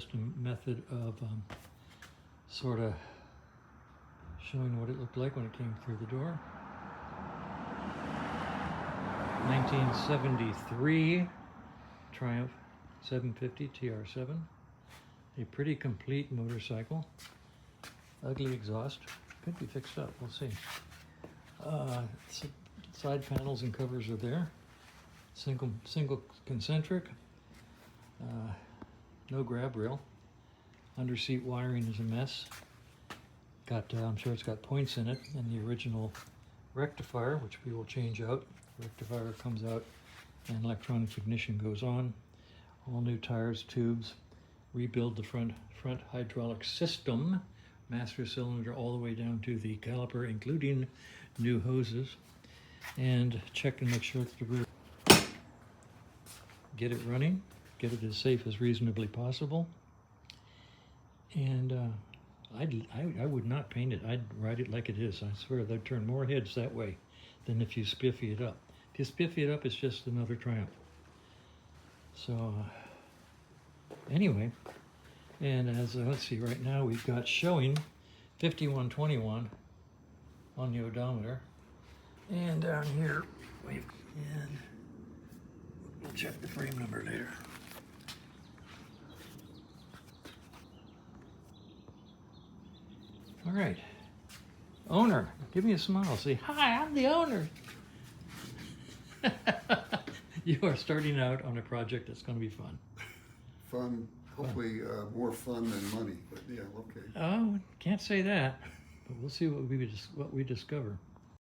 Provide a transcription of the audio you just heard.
Just a method of sort of showing what it looked like when it came through the door. 1973 Triumph 750 TR7. A pretty complete motorcycle. Ugly exhaust. Could be fixed up, we'll see. Side panels and covers are there. Single concentric. No grab rail. Under seat wiring is a mess. I'm sure it's got points in it, and the original rectifier, which we will change out. Rectifier comes out and electronic ignition goes on. All new tires, tubes. Rebuild the front hydraulic system, master cylinder all the way down to the caliper, including new hoses. And check and make sure that the rear. Get it running, get it as safe as reasonably possible. And I would not paint it. I'd ride it like it is. I swear they'd turn more heads that way than if you spiffy it up. If you spiffy it up, it's just another Triumph. So anyway, and as let's see, right now we've got showing 5121 on the odometer, and down here we've we'll check the frame number later. All right, owner, give me a smile. Say, hi, I'm the owner. You are starting out on a project that's going to be fun. Fun, hopefully more fun than money, but yeah, okay. Oh, can't say that, but we'll see what we discover.